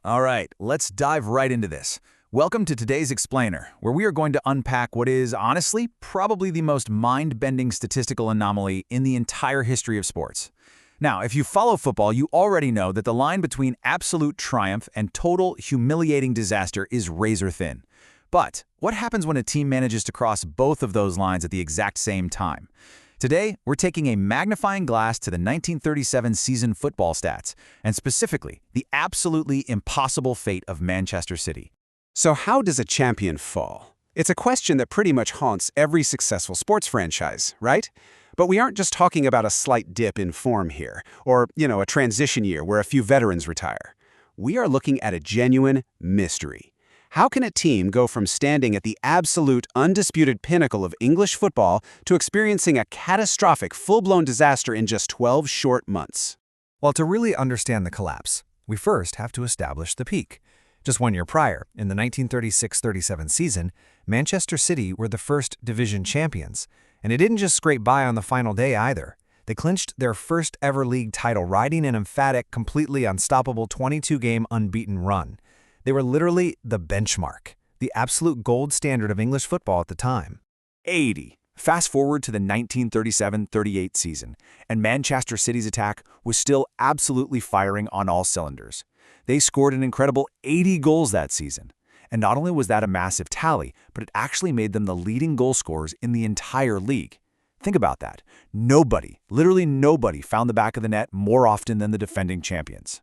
All right, let's dive right into this. Welcome to today's Explainer, where we are going to unpack what is, honestly, probably the most mind-bending statistical anomaly in the entire history of sports. Now, if you follow football, you already know that the line between absolute triumph and total humiliating disaster is razor thin. But what happens when a team manages to cross both of those lines at the exact same time? Today, we're taking a magnifying glass to the 1937 season football stats, and specifically, the absolutely impossible fate of Manchester City. So how does a champion fall? It's a question that pretty much haunts every successful sports franchise, right? But we aren't just talking about a slight dip in form here, or, a transition year where a few veterans retire. We are looking at a genuine mystery. How can a team go from standing at the absolute, undisputed pinnacle of English football to experiencing a catastrophic, full-blown disaster in just 12 short months? Well, to really understand the collapse, we first have to establish the peak. Just 1 year prior, in the 1936-37 season, Manchester City were the first division champions, and it didn't just scrape by on the final day either. They clinched their first ever league title riding an emphatic, completely unstoppable 22-game unbeaten run. They were literally the benchmark, the absolute gold standard of English football at the time. 80. Fast forward to the 1937-38 season, and Manchester City's attack was still absolutely firing on all cylinders. They scored an incredible 80 goals that season. And not only was that a massive tally, but it actually made them the leading goal scorers in the entire league. Think about that. Nobody, literally nobody, found the back of the net more often than the defending champions.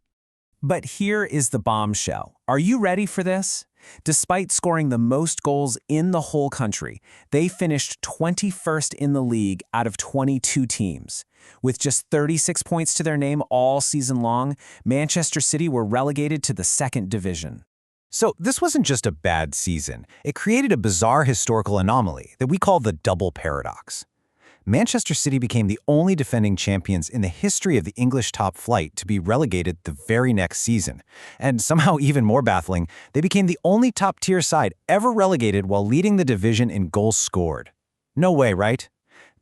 But here is the bombshell. Are you ready for this? Despite scoring the most goals in the whole country, they finished 21st in the league out of 22 teams. With just 36 points to their name all season long, Manchester City were relegated to the second division. So this wasn't just a bad season. It created a bizarre historical anomaly that we call the double paradox. Manchester City became the only defending champions in the history of the English top flight to be relegated the very next season. And somehow even more baffling, they became the only top-tier side ever relegated while leading the division in goals scored. No way, right?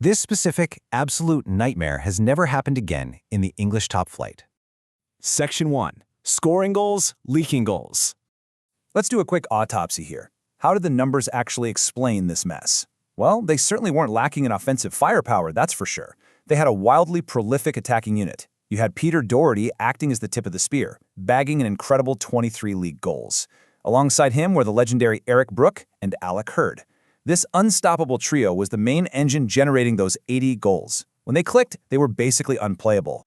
This specific, absolute nightmare has never happened again in the English top flight. Section 1. Scoring goals, leaking goals. Let's do a quick autopsy here. How did the numbers actually explain this mess? Well, they certainly weren't lacking in offensive firepower, that's for sure. They had a wildly prolific attacking unit. You had Peter Doherty acting as the tip of the spear, bagging an incredible 23 league goals. Alongside him were the legendary Eric Brook and Alec Hurd. This unstoppable trio was the main engine generating those 80 goals. When they clicked, they were basically unplayable.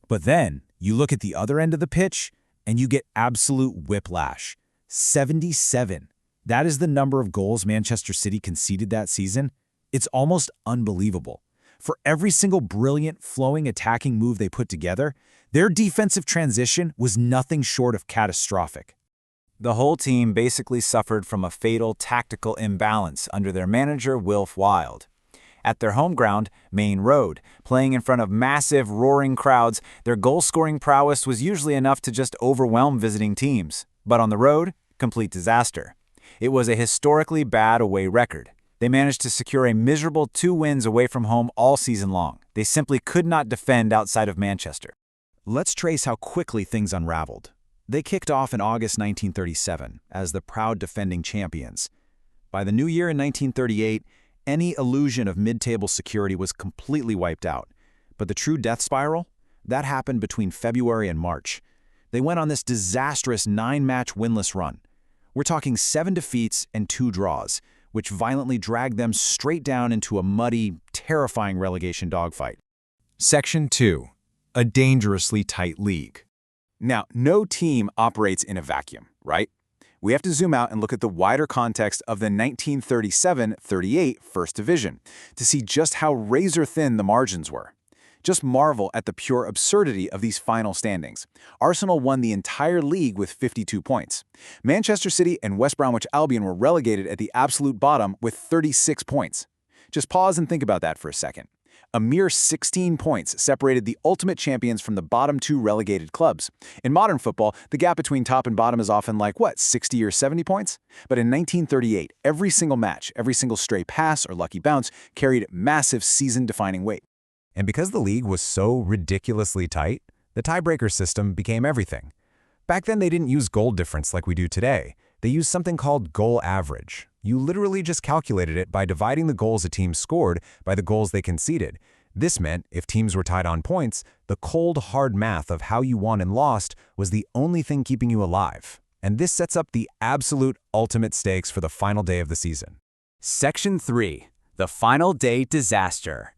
But then, you look at the other end of the pitch, and you get absolute whiplash. 77. That is the number of goals Manchester City conceded that season. It's almost unbelievable. For every single brilliant, flowing, attacking move they put together, their defensive transition was nothing short of catastrophic. The whole team basically suffered from a fatal tactical imbalance under their manager, Wilf Wild. At their home ground, Main Road, playing in front of massive, roaring crowds, their goal-scoring prowess was usually enough to just overwhelm visiting teams. But on the road, complete disaster. It was a historically bad away record. They managed to secure a miserable 2 wins away from home all season long. They simply could not defend outside of Manchester. Let's trace how quickly things unraveled. They kicked off in August 1937 as the proud defending champions. By the new year in 1938, any illusion of mid-table security was completely wiped out. But the true death spiral? That happened between February and March. They went on this disastrous 9-match winless run. We're talking 7 defeats and 2 draws, which violently dragged them straight down into a muddy, terrifying relegation dogfight. Section 2. A dangerously tight league. Now, no team operates in a vacuum, right? We have to zoom out and look at the wider context of the 1937-38 First Division to see just how razor-thin the margins were. Just marvel at the pure absurdity of these final standings. Arsenal won the entire league with 52 points. Manchester City and West Bromwich Albion were relegated at the absolute bottom with 36 points. Just pause and think about that for a second. A mere 16 points separated the ultimate champions from the bottom 2 relegated clubs. In modern football, the gap between top and bottom is often like, 60 or 70 points? But in 1938, every single match, every single stray pass or lucky bounce carried massive season-defining weight. And because the league was so ridiculously tight, the tiebreaker system became everything. Back then, they didn't use goal difference like we do today. They used something called goal average. You literally just calculated it by dividing the goals a team scored by the goals they conceded. This meant, if teams were tied on points, the cold, hard math of how you won and lost was the only thing keeping you alive. And this sets up the absolute ultimate stakes for the final day of the season. Section 3. The Final Day Disaster.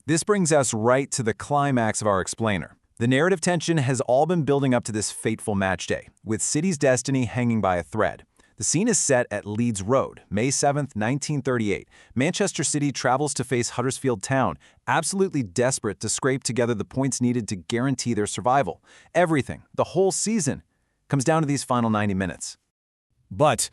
This brings us right to the climax of our explainer. The narrative tension has all been building up to this fateful match day, with City's destiny hanging by a thread. The scene is set at Leeds Road, May 7, 1938. Manchester City travels to face Huddersfield Town, absolutely desperate to scrape together the points needed to guarantee their survival. Everything, the whole season, comes down to these final 90 minutes. But,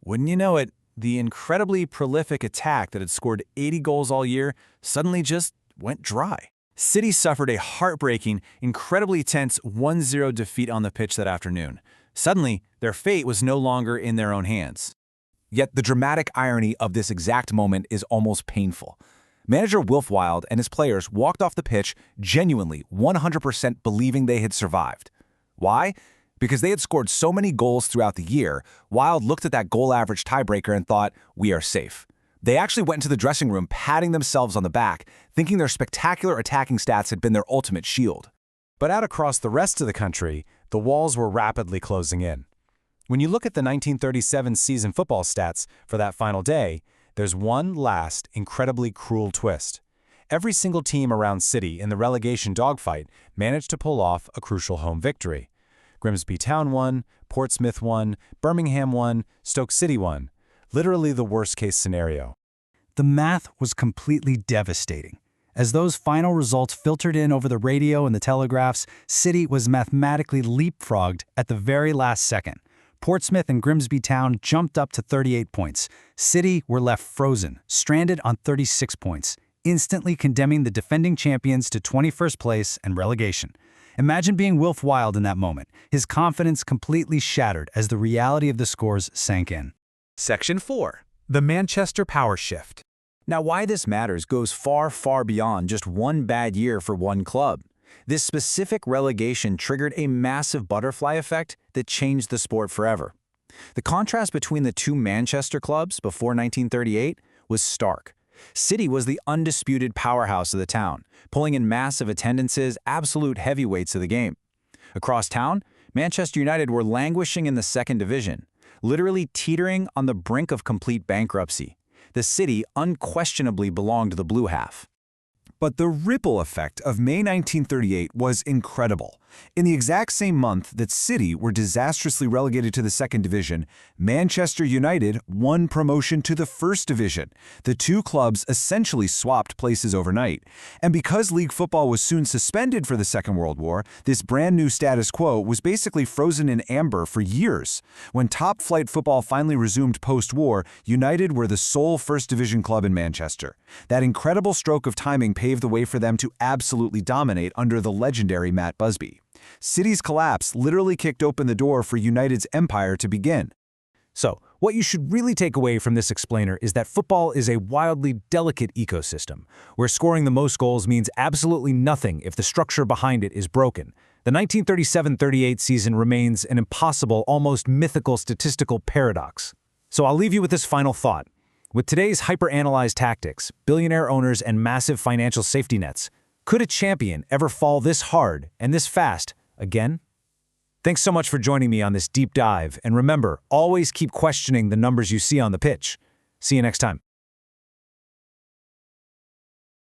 wouldn't you know it, the incredibly prolific attack that had scored 80 goals all year suddenly just went dry. City suffered a heartbreaking, incredibly tense 1-0 defeat on the pitch that afternoon. Suddenly, their fate was no longer in their own hands. Yet the dramatic irony of this exact moment is almost painful. Manager Wilf Wild and his players walked off the pitch genuinely 100% believing they had survived. Why? Because they had scored so many goals throughout the year, Wild looked at that goal average tiebreaker and thought, we are safe. They actually went into the dressing room patting themselves on the back, thinking their spectacular attacking stats had been their ultimate shield. But out across the rest of the country, the walls were rapidly closing in. When you look at the 1937 season football stats for that final day, there's one last, incredibly cruel twist. Every single team around City in the relegation dogfight managed to pull off a crucial home victory. Grimsby Town won, Portsmouth won, Birmingham won, Stoke City won. Literally the worst-case scenario. The math was completely devastating. As those final results filtered in over the radio and the telegraphs, City was mathematically leapfrogged at the very last second. Portsmouth and Grimsby Town jumped up to 38 points. City were left frozen, stranded on 36 points, instantly condemning the defending champions to 21st place and relegation. Imagine being Wilf Wild in that moment, his confidence completely shattered as the reality of the scores sank in. Section 4. The Manchester Power Shift. Now, why this matters goes far, far beyond just one bad year for one club. This specific relegation triggered a massive butterfly effect that changed the sport forever. The contrast between the two Manchester clubs before 1938 was stark. City was the undisputed powerhouse of the town, pulling in massive attendances, absolute heavyweights of the game. Across town, Manchester United were languishing in the second division, literally teetering on the brink of complete bankruptcy. The City unquestionably belonged to the blue half. But the ripple effect of May 1938 was incredible. In the exact same month that City were disastrously relegated to the second division, Manchester United won promotion to the first division. The two clubs essentially swapped places overnight. And because league football was soon suspended for the Second World War, this brand new status quo was basically frozen in amber for years. When top-flight football finally resumed post-war, United were the sole first division club in Manchester. That incredible stroke of timing paved the way for them to absolutely dominate under the legendary Matt Busby. City's collapse literally kicked open the door for United's empire to begin. So, what you should really take away from this explainer is that football is a wildly delicate ecosystem, where scoring the most goals means absolutely nothing if the structure behind it is broken. The 1937-38 season remains an impossible, almost mythical statistical paradox. So I'll leave you with this final thought. With today's hyper-analyzed tactics, billionaire owners, and massive financial safety nets, could a champion ever fall this hard and this fast again? Thanks so much for joining me on this deep dive, and remember, always keep questioning the numbers you see on the pitch. See you next time.